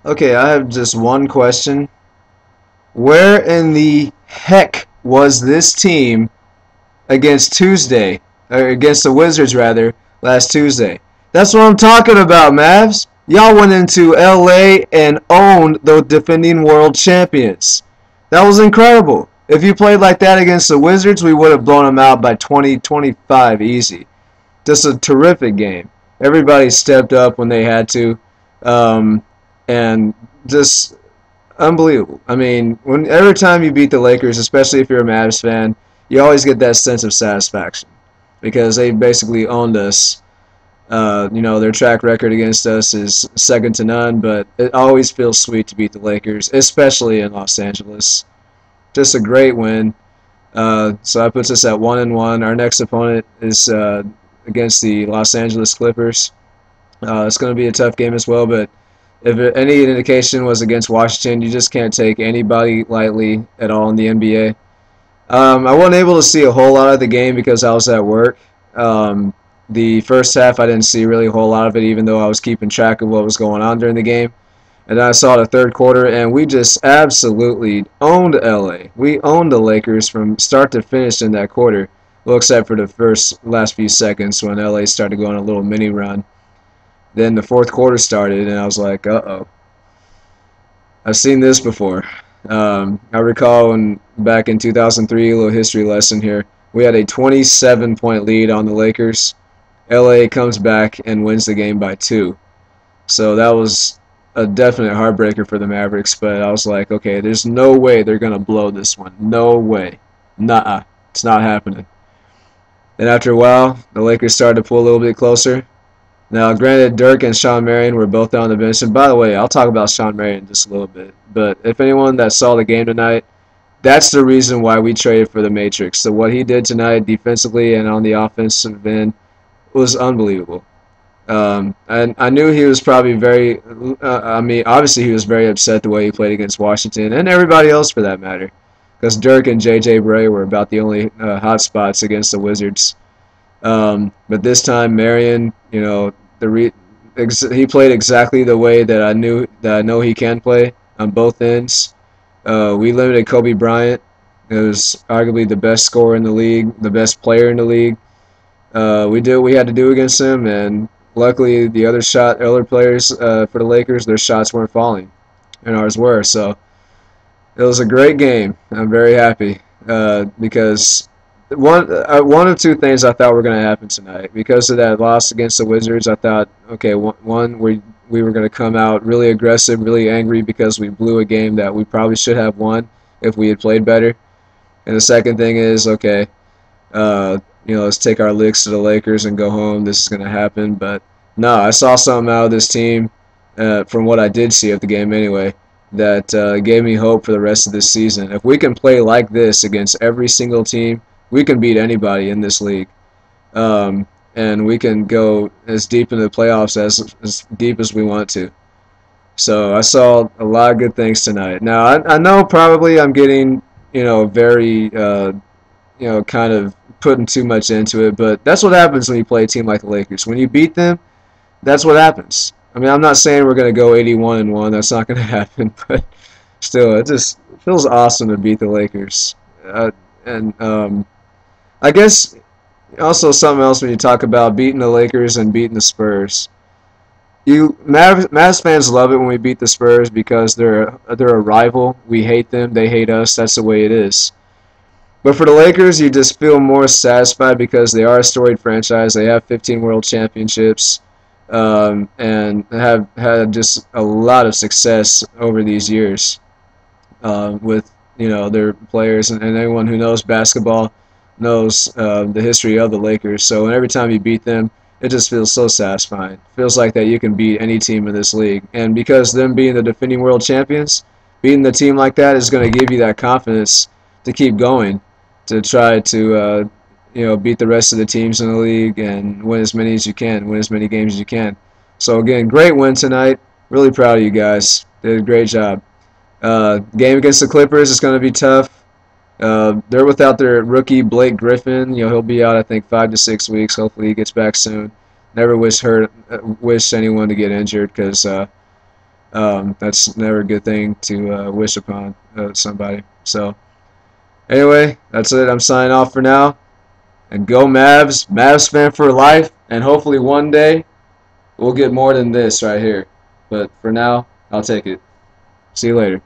Okay, I have just one question. Where in the heck was this team against Tuesday, or against the Wizards rather, last Tuesday? That's what I'm talking about, Mavs. Y'all went into LA and owned the defending world champions. That was incredible. If you played like that against the Wizards, we would have blown them out by 20, 25 easy. Just a terrific game. Everybody stepped up when they had to, um, and just unbelievable. I mean, when every time you beat the Lakers, especially if you're a Mavs fan, you always get that sense of satisfaction because they basically owned us. Their track record against us is second to none, but it always feels sweet to beat the Lakers, especially in Los Angeles. Just a great win. So that puts us at 1-1. Our next opponent is against the Los Angeles Clippers. It's going to be a tough game as well, but if any indication was against Washington, you just can't take anybody lightly at all in the NBA. I wasn't able to see a whole lot of the game because I was at work. The first half, I didn't see really a whole lot of it, even though I was keeping track of what was going on during the game. And then I saw the third quarter, and we just absolutely owned LA. We owned the Lakers from start to finish in that quarter, well, except for the last few seconds when LA started going a little mini run. Then the fourth quarter started, and I was like, uh-oh. I've seen this before. I recall back in 2003, a little history lesson here, we had a 27-point lead on the Lakers. LA comes back and wins the game by 2. So that was a definite heartbreaker for the Mavericks, but I was like, okay, there's no way they're going to blow this one. No way. Nuh-uh. It's not happening. Then after a while, the Lakers started to pull a little bit closer. Now, granted, Dirk and Shawn Marion were both on the bench. And by the way, I'll talk about Shawn Marion in just a little bit. But if anyone that saw the game tonight, that's the reason why we traded for the Matrix. So what he did tonight defensively and on the offensive end was unbelievable. And I knew he was probably obviously he was very upset the way he played against Washington and everybody else for that matter. Because Dirk and J.J. Bray were about the only hot spots against the Wizards. But this time, Marion, he played exactly the way that I know he can play on both ends. We limited Kobe Bryant, who was arguably the best scorer in the league, the best player in the league. We did what we had to do against him, and luckily the other players for the Lakers, their shots weren't falling, and ours were. So it was a great game. I'm very happy because one of two things I thought were going to happen tonight. Because of that loss against the Wizards, I thought, okay, one, we were going to come out really aggressive, really angry because we blew a game that we probably should have won if we had played better. And the second thing is, okay, let's take our licks to the Lakers and go home. This is going to happen. But no, I saw something out of this team, from what I did see of the game anyway, that gave me hope for the rest of this season. If we can play like this against every single team, we can beat anybody in this league. And we can go as deep into the playoffs as deep as we want to. So I saw a lot of good things tonight. Now, I know probably I'm getting, very, kind of putting too much into it, but that's what happens when you play a team like the Lakers. When you beat them, that's what happens. I mean, I'm not saying we're going to go 81-1. That's not going to happen, but still, it just feels awesome to beat the Lakers. I guess also something else when you talk about beating the Lakers and beating the Spurs. Mavs fans love it when we beat the Spurs because they're a rival. We hate them. They hate us. That's the way it is. But for the Lakers, you just feel more satisfied because they are a storied franchise. They have 15 world championships and have had just a lot of success over these years with their players, and anyone who knows basketball knows the history of the Lakers. So every time you beat them, it just feels so satisfying. It feels like that you can beat any team in this league. And because them being the defending world champions, beating the team like that is going to give you that confidence to keep going, to try to beat the rest of the teams in the league and win as many as you can, win as many games as you can. So again, great win tonight. Really proud of you guys. Did a great job. Game against the Clippers is going to be tough. They're without their rookie Blake Griffin. He'll be out, I think, 5 to 6 weeks. Hopefully he gets back soon. Never wish anyone to get injured because That's never a good thing to wish upon somebody. So anyway, that's it. I'm signing off for now. And go Mavs, Mavs fan for life. And hopefully one day we'll get more than this right here. But for now, I'll take it. See you later.